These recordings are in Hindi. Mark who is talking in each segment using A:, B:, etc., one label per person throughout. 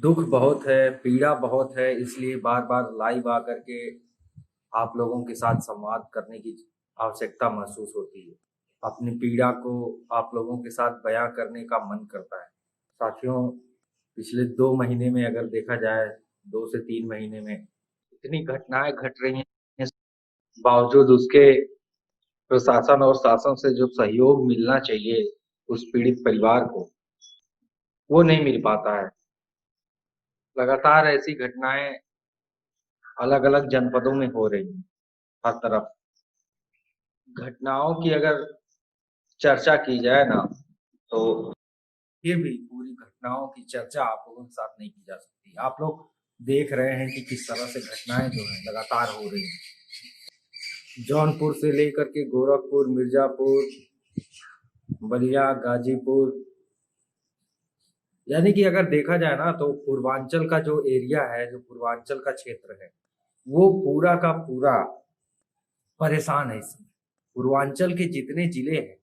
A: दुख बहुत है, पीड़ा बहुत है, इसलिए बार-बार लाइव आकर के आप लोगों के साथ संवाद करने की आवश्यकता महसूस होती है। अपनी पीड़ा को आप लोगों के साथ बयाँ करने का मन करता है। साथियों, पिछले 2 महीने में अगर देखा जाए, 2 से 3 महीने में इतनी घटनाएँ घट रही हैं, बावजूद उसके प्रशासन और शासन से जो सहयोग मिलना चाहिए उस पीड़ित परिवार को, वो नहीं मिल पाता है। लगातार ऐसी घटनाएँ अलग-अलग जनपदों में हो रही हैं, हर तरफ। घटनाओं की अगर चर्चा की जाए ना, तो ये भी पूरी घटनाओं की चर्चा आप लोगों के साथ नहीं की जा सकती। आप लोग देख रहे हैं कि किस तरह से घटनाएँ जो हैं लगातार हो रही हैं। जौनपुर से लेकर के गोरखपुर, मिर्ज़ापुर, बलिया, गाज़ीपुर, यानी कि अगर देखा जाए ना तो पूर्वांचल का जो एरिया है, जो पूर्वांचल का क्षेत्र है, वो पूरा का पूरा परेशान है इस समय। पूर्वांचल के जितने जिले हैं,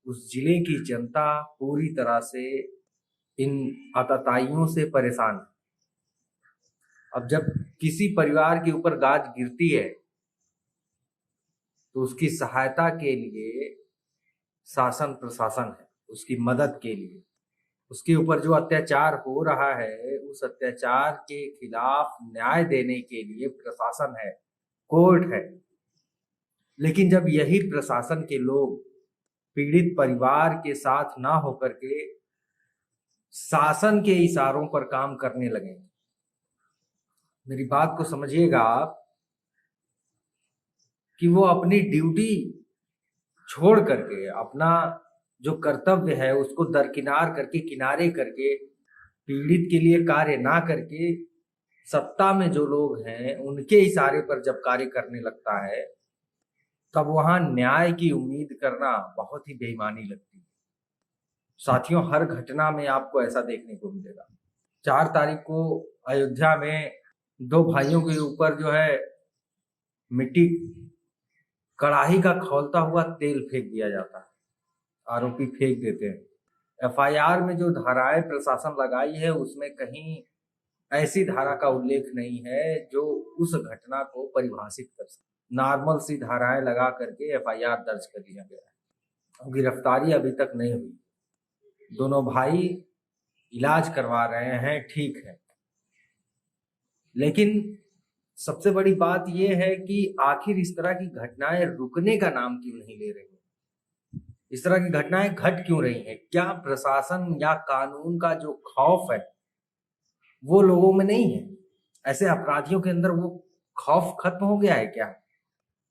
A: उस जिले की जनता पूरी तरह से इन आतताइयों से परेशान है। अब जब किसी परिवार के ऊपर गाज गिरती है, तो उसकी सहायता के लिए शासन प्रशासन है, उसकी मदद के लिए। उसके ऊपर जो अत्याचार हो रहा है, उस अत्याचार के खिलाफ न्याय देने के लिए प्रशासन है, कोर्ट है। लेकिन जब यही प्रशासन के लोग पीड़ित परिवार के साथ ना होकर के शासन के इशारों पर काम करने लगे, मेरी बात को समझिएगा आप, कि वो अपनी ड्यूटी छोड़ करके अपना जो कर्तव्य है उसको दरकिनार करके, किनारे करके, पीड़ित के लिए कार्य ना करके सत्ता में जो लोग हैं उनके इशारे पर जब कार्य करने लगता है, तब वहां न्याय की उम्मीद करना बहुत ही बेईमानी लगती है। साथियों, हर घटना में आपको ऐसा देखने को मिलेगा। 4 तारीख को अयोध्या में 2 भाइयों के ऊपर जो है मिट्टी कड़ाही का खौलता हुआ तेल फेंक दिया जाता है, आरोपी फेंक देते हैं। एफआईआर में जो धाराएं प्रशासन लगाई है उसमें कहीं ऐसी धारा का उल्लेख नहीं है जो उस घटना को परिभाषित कर सके। नॉर्मल सी धाराएं लगा करके एफआईआर दर्ज कर लिया गया है। गिरफ्तारी अभी तक नहीं हुई। दोनों भाई इलाज करवा रहे हैं, ठीक है, लेकिन सबसे बड़ी बात यह है कि आखिर इस तरह की घटनाएं रुकने का नाम क्यों नहीं ले रही? इस तरह की घटनाएं घट क्यों रही हैं? क्या प्रशासन या कानून का जो खौफ है वो लोगों में नहीं है? ऐसे अपराधियों के अंदर वो खौफ खत्म हो गया है क्या?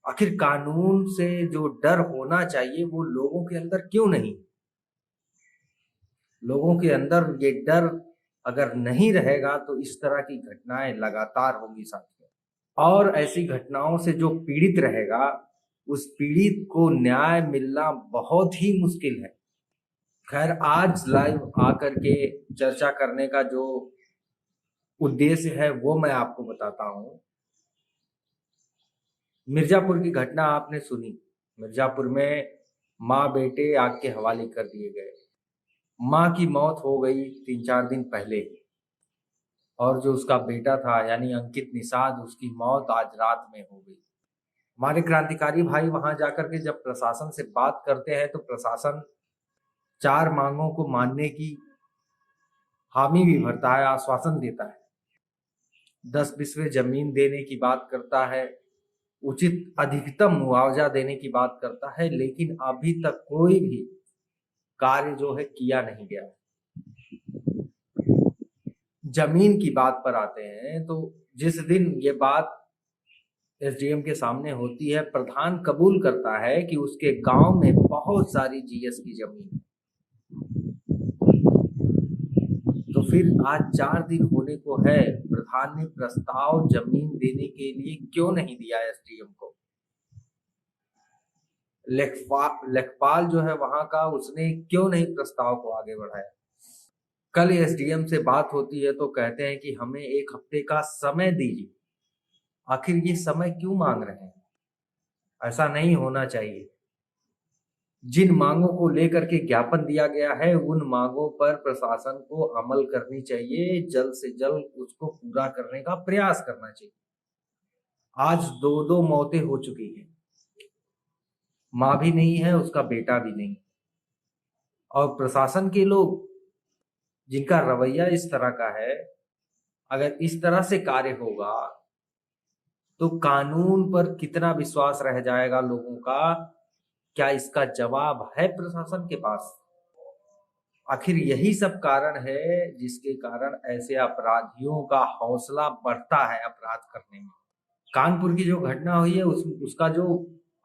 A: आखिर कानून से जो डर होना चाहिए वो लोगों के अंदर क्यों नहीं? लोगों के अंदर ये डर अगर नहीं रहेगा तो इस तरह की घटनाएं लगातार होंगी साथियों। और ऐसी घटनाओं से जो पीड़ित रहेगा, उस पीड़ित को न्याय मिलना बहुत ही मुश्किल है। खैर, आज लाइव आकर के चर्चा करने का जो उद्देश्य है वो मैं आपको बताता हूँ। मिर्जापुर की घटना आपने सुनी। मिर्जापुर में माँ बेटे आग के हवाले कर दिए गए। माँ की मौत हो गई 3-4 दिन पहले, और जो उसका बेटा था यानी अंकित निषाद, उसकी मौत आज रात में हो गई। हमारे क्रांतिकारी भाई वहां जाकर के जब प्रशासन से बात करते हैं तो प्रशासन 4 मांगों को मानने की हामी भी भरता है, आश्वासन देता है। 10 बिस्वे जमीन देने की बात करता है, उचित अधिकतम मुआवजा देने की बात करता है, लेकिन अभी तक कोई भी कार्य जो है किया नहीं गया। जमीन की बात पर आते हैं तो जिस दिन ये बात एसडीएम के सामने होती है, प्रधान कबूल करता है कि उसके गांव में बहुत सारी जीएस की जमीन है। तो फिर आज 4 दिन होने को है, प्रधान ने प्रस्ताव जमीन देने के लिए क्यों नहीं दिया एसडीएम को? लेखपाल जो है वहां का, उसने क्यों नहीं प्रस्ताव को आगे बढ़ाया? कल एसडीएम से बात होती है तो कहते हैं कि हमें 1 हफ्ते का समय दीजिए। आखिर ये समय क्यों मांग रहे हैं? ऐसा नहीं होना चाहिए। जिन मांगों को लेकर के ज्ञापन दिया गया है उन मांगों पर प्रशासन को अमल करनी चाहिए, जल्द से जल्द उसको पूरा करने का प्रयास करना चाहिए। आज दो दो मौतें हो चुकी हैं, माँ भी नहीं है, उसका बेटा भी नहीं, और प्रशासन के लोग जिनका रवैया इस तरह का है, अगर इस तरह से कार्य होगा तो कानून पर कितना विश्वास रह जाएगा लोगों का? क्या इसका जवाब है प्रशासन के पास? आखिर यही सब कारण है जिसके कारण ऐसे अपराधियों का हौसला बढ़ता है अपराध करने में। कानपुर की जो घटना हुई है उसका जो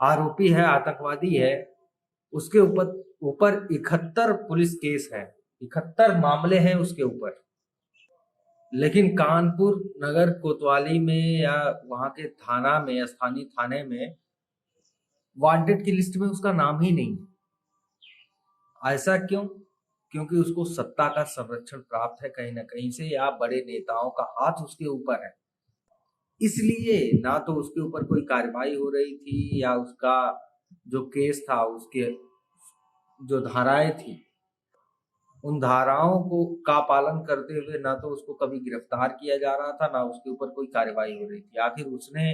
A: आरोपी है, आतंकवादी है, उसके ऊपर ऊपर 71 पुलिस केस है, 71 मामले हैं उसके ऊपर। लेकिन कानपुर नगर कोतवाली में या वहां के थाना में, स्थानीय थाने में वांटेड की लिस्ट में उसका नाम ही नहीं है। ऐसा क्यों? क्योंकि उसको सत्ता का संरक्षण प्राप्त है कहीं ना कहीं से, या बड़े नेताओं का हाथ उसके ऊपर है। इसलिए ना तो उसके ऊपर कोई कार्रवाई हो रही थी, या उसका जो केस था उसके जो धाराएं थी उन धाराओं को का पालन करते हुए ना तो उसको कभी गिरफ्तार किया जा रहा था, ना उसके ऊपर कोई कार्रवाई हो रही थी। आखिर उसने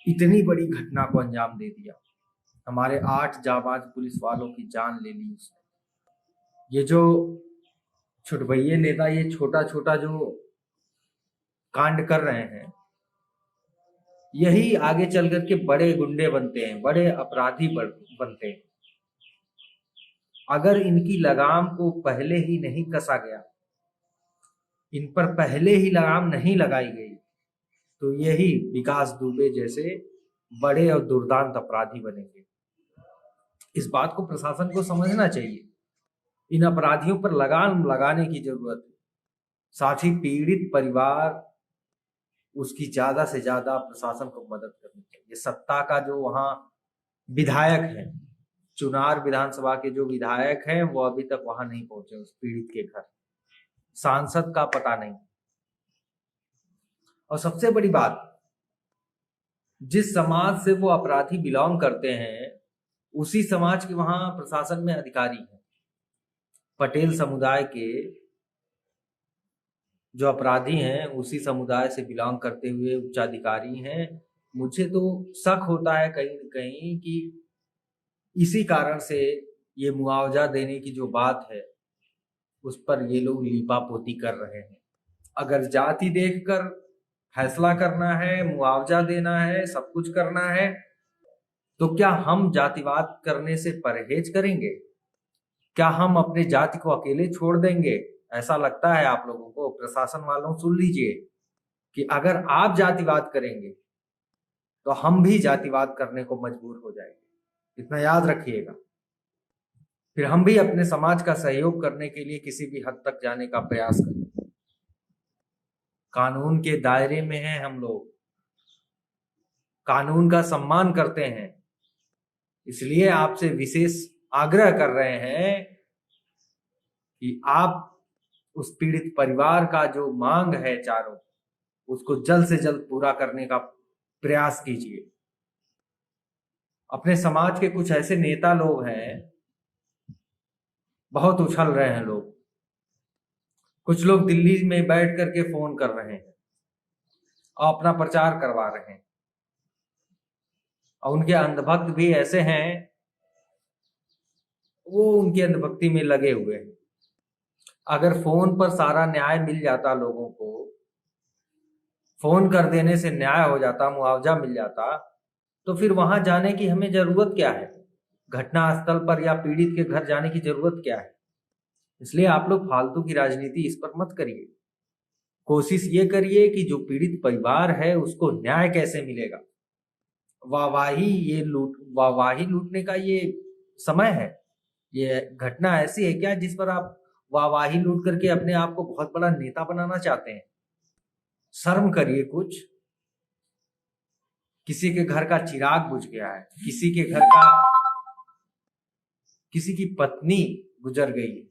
A: इतनी बड़ी घटना को अंजाम दे दिया, हमारे 8 जाबाज पुलिस वालों की जान ले ली उसने। ये जो छुटभइये नेता ये छोटा छोटा जो कांड कर रहे हैं, यही आगे चल करके बड़े गुंडे बनते हैं, बड़े अपराधी बनते हैं। अगर इनकी लगाम को पहले ही नहीं कसा गया, इन पर पहले ही लगाम नहीं लगाई गई, तो यही विकास दुबे जैसे बड़े और दुर्दांत अपराधी बनेंगे। इस बात को प्रशासन को समझना चाहिए। इन अपराधियों पर लगाम लगाने की जरूरत है। साथ ही पीड़ित परिवार, उसकी ज्यादा से ज्यादा प्रशासन को मदद करनी चाहिए। सत्ता का जो वहां विधायक है, चुनार विधानसभा के जो विधायक हैं, वो अभी तक वहां नहीं पहुंचे उस पीड़ित के घर। सांसद का पता नहीं। और सबसे बड़ी बात, जिस समाज से वो अपराधी बिलोंग करते हैं उसी समाज के वहां प्रशासन में अधिकारी हैं। पटेल समुदाय के जो अपराधी हैं उसी समुदाय से बिलोंग करते हुए उच्चाधिकारी हैं। मुझे तो शक होता है कहीं न कहीं कि इसी कारण से ये मुआवजा देने की जो बात है उस पर ये लोग लीपापोती कर रहे हैं। अगर जाति देखकर फैसला करना है, मुआवजा देना है, सब कुछ करना है, तो क्या हम जातिवाद करने से परहेज करेंगे? क्या हम अपने जाति को अकेले छोड़ देंगे? ऐसा लगता है आप लोगों को? प्रशासन वालों सुन लीजिए कि अगर आप जातिवाद करेंगे तो हम भी जातिवाद करने को मजबूर हो जाएंगे। इतना याद रखिएगा। फिर हम भी अपने समाज का सहयोग करने के लिए किसी भी हद तक जाने का प्रयास करेंगे। कानून के दायरे में हैं हम लोग, कानून का सम्मान करते हैं, इसलिए आपसे विशेष आग्रह कर रहे हैं कि आप उस पीड़ित परिवार का जो मांग है चारों, उसको जल्द से जल्द पूरा करने का प्रयास कीजिए। अपने समाज के कुछ ऐसे नेता लोग हैं, बहुत उछल रहे हैं लोग। कुछ लोग दिल्ली में बैठ करके फोन कर रहे हैं और अपना प्रचार करवा रहे हैं, और उनके अंधभक्त भी ऐसे हैं, वो उनकी अंधभक्ति में लगे हुए हैं। अगर फोन पर सारा न्याय मिल जाता, लोगों को फोन कर देने से न्याय हो जाता, मुआवजा मिल जाता, तो फिर वहां जाने की हमें जरूरत क्या है? घटना स्थल पर या पीड़ित के घर जाने की जरूरत क्या है? इसलिए आप लोग फालतू की राजनीति इस पर मत करिए। कोशिश ये करिए कि जो पीड़ित परिवार है उसको न्याय कैसे मिलेगा। वाहवाही लूटने का ये समय है? ये घटना ऐसी है क्या जिस पर आप वाहवाही लूट करके अपने आप को बहुत बड़ा नेता बनाना चाहते हैं? शर्म करिए कुछ। किसी के घर का चिराग बुझ गया है, किसी के घर का, किसी की पत्नी गुजर गई है,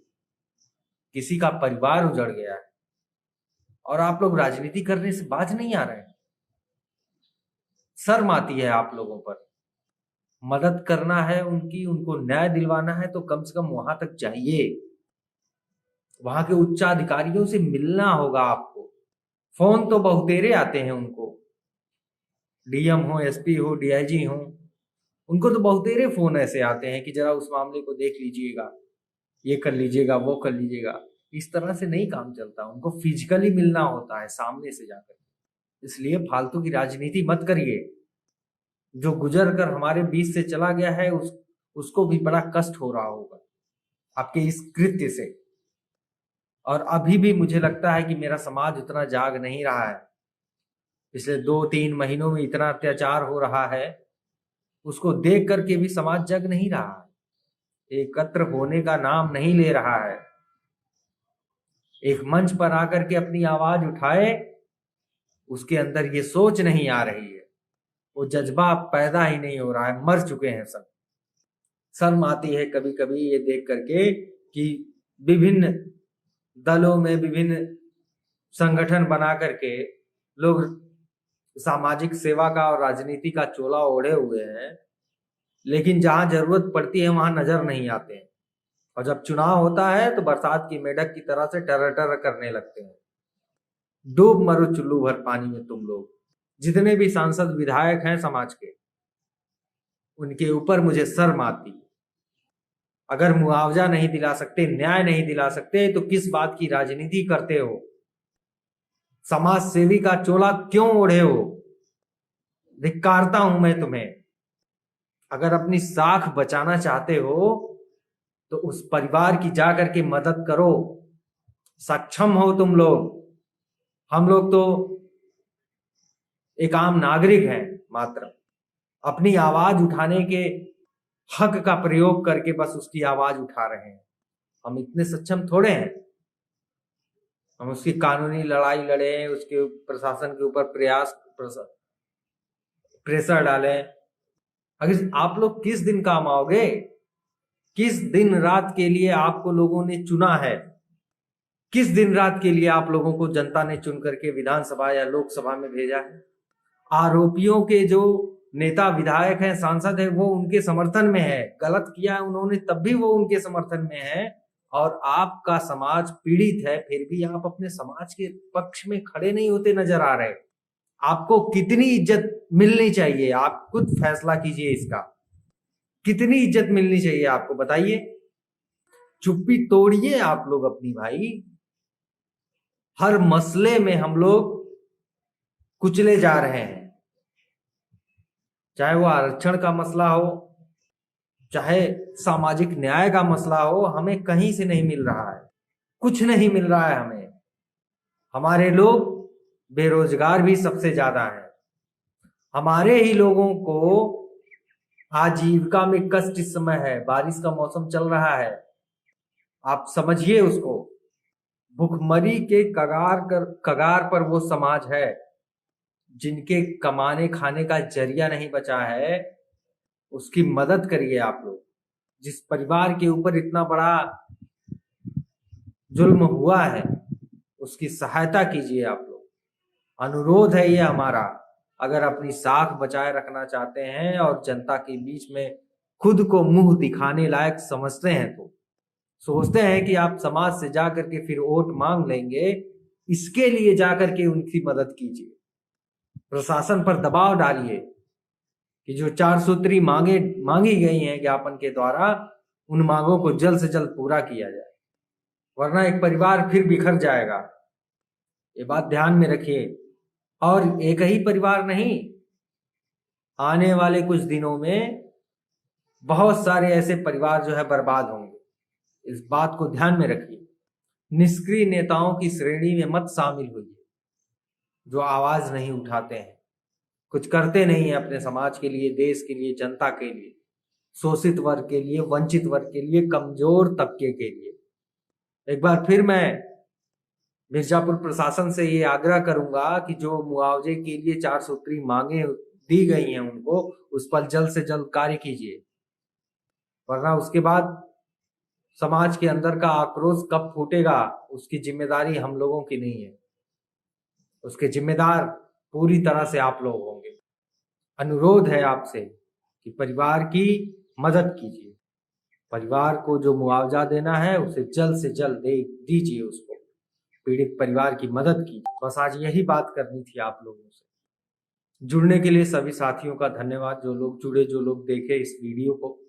A: किसी का परिवार उजड़ गया है, और आप लोग राजनीति करने से बाज नहीं आ रहे हैं। शर्म आती है आप लोगों पर। मदद करना है उनकी, उनको न्याय दिलवाना है तो कम से कम वहां तक जाइए, वहां के उच्च अधिकारियों से मिलना होगा आपको। फोन तो बहुतेरे आते हैं उनको, डीएम हो, एसपी हो, डीआईजी हो, उनको तो बहुतेरे फोन ऐसे आते हैं कि जरा उस मामले को देख लीजिएगा, ये कर लीजिएगा, वो कर लीजिएगा। इस तरह से नहीं काम चलता, उनको फिजिकली मिलना होता है सामने से जाकर। इसलिए फालतू की राजनीति मत करिए। जो गुजर कर हमारे बीच से चला गया है उसको भी बड़ा कष्ट हो रहा होगा आपके इस कृत्य से। और अभी भी मुझे लगता है कि मेरा समाज उतना जाग नहीं रहा है। पिछले 2-3 महीनों में इतना अत्याचार हो रहा है, उसको देख करके भी समाज जग नहीं रहा है, एकत्र होने का नाम नहीं ले रहा है। एक मंच पर आकर के अपनी आवाज उठाए, उसके अंदर ये सोच नहीं आ रही है, वो जज्बा पैदा ही नहीं हो रहा है, मर चुके हैं सब। शर्म आती है कभी कभी ये देख करके कि विभिन्न दलों में, विभिन्न संगठन बना करके लोग सामाजिक सेवा का और राजनीति का चोला ओढ़े हुए हैं, लेकिन जहां जरूरत पड़ती है वहां नजर नहीं आते हैं। और जब चुनाव होता है तो बरसात की मेढक की तरह से टर टर करने लगते हैं। डूब मरो चुल्लू भर पानी में तुम लोग। जितने भी सांसद विधायक हैं समाज के, उनके ऊपर मुझे शर्म आती है। अगर मुआवजा नहीं दिला सकते, न्याय नहीं दिला सकते, तो किस बात की राजनीति करते हो? समाज सेवी का चोला क्यों ओढ़े हो? धिक्कारता हूं मैं तुम्हें। अगर अपनी साख बचाना चाहते हो तो उस परिवार की जाकर के मदद करो। सक्षम हो तुम लोग। हम लोग तो एक आम नागरिक हैं, मात्र अपनी आवाज उठाने के हक का प्रयोग करके बस उसकी आवाज उठा रहे हैं। हम इतने सक्षम थोड़े हैं हम उसकी कानूनी लड़ाई लड़े, उसके प्रशासन के ऊपर प्रेशर डालें। अगर आप लोग किस दिन काम आओगे? किस दिन रात के लिए आपको लोगों ने चुना है? किस दिन रात के लिए आप लोगों को जनता ने चुन करके विधानसभा या लोकसभा में भेजा है? आरोपियों के जो नेता विधायक हैं, सांसद हैं, वो उनके समर्थन में है। गलत किया है उन्होंने तब भी वो उनके समर्थन में है। और आपका समाज पीड़ित है, फिर भी आप अपने समाज के पक्ष में खड़े नहीं होते नजर आ रहे। आपको कितनी इज्जत मिलनी चाहिए? आप खुद फैसला कीजिए इसका। कितनी इज्जत मिलनी चाहिए आपको, बताइए। चुप्पी तोड़िए आप लोग अपनी भाई। हर मसले में हम लोग कुचले जा रहे हैं, चाहे वो आरक्षण का मसला हो, चाहे सामाजिक न्याय का मसला हो। हमें कहीं से नहीं मिल रहा है, कुछ नहीं मिल रहा है हमें। हमारे लोग बेरोजगार भी सबसे ज्यादा हैं। हमारे ही लोगों को आजीविका में कष्ट इस समय है। बारिश का मौसम चल रहा है, आप समझिए उसको। भुखमरी के कगार पर वो समाज है जिनके कमाने खाने का जरिया नहीं बचा है। उसकी मदद करिए आप लोग। जिस परिवार के ऊपर इतना बड़ा जुल्म हुआ है, उसकी सहायता कीजिए आप लोग। अनुरोध है ये हमारा। अगर अपनी साख बचाए रखना चाहते हैं और जनता के बीच में खुद को मुंह दिखाने लायक समझते हैं, तो सोचते हैं कि आप समाज से जाकर के फिर वोट मांग लेंगे, इसके लिए जाकर के उनकी मदद कीजिए। प्रशासन पर दबाव डालिए कि जो 4 सूत्री मांगी गई हैं ज्ञापन के द्वारा, उन मांगों को जल्द से जल्द पूरा किया जाए, वरना एक परिवार फिर बिखर जाएगा। ये बात ध्यान में रखिए। और एक ही परिवार नहीं, आने वाले कुछ दिनों में बहुत सारे ऐसे परिवार जो है बर्बाद होंगे। इस बात को ध्यान में रखिए। निष्क्रिय नेताओं की श्रेणी में मत शामिल होइए, जो आवाज नहीं उठाते हैं, कुछ करते नहीं है अपने समाज के लिए, देश के लिए, जनता के लिए, शोषित वर्ग के लिए, वंचित वर्ग के लिए, कमजोर तबके के लिए। एक बार फिर मैं मिर्जापुर प्रशासन से ये आग्रह करूंगा कि जो मुआवजे के लिए 4 सूत्री मांगे दी गई हैं, उनको उस पर जल्द से जल्द कार्य कीजिए, वरना उसके बाद समाज के अंदर का आक्रोश कब फूटेगा, उसकी जिम्मेदारी हम लोगों की नहीं है। उसके जिम्मेदार पूरी तरह से आप लोग होंगे। अनुरोध है आपसे कि परिवार की मदद कीजिए। परिवार को जो मुआवजा देना है उसे जल्द से जल्द दे दीजिए, उसको पीड़ित परिवार की मदद कीजिए। बस आज यही बात करनी थी आप लोगों से। जुड़ने के लिए सभी साथियों का धन्यवाद, जो लोग जुड़े, जो लोग देखे इस वीडियो को।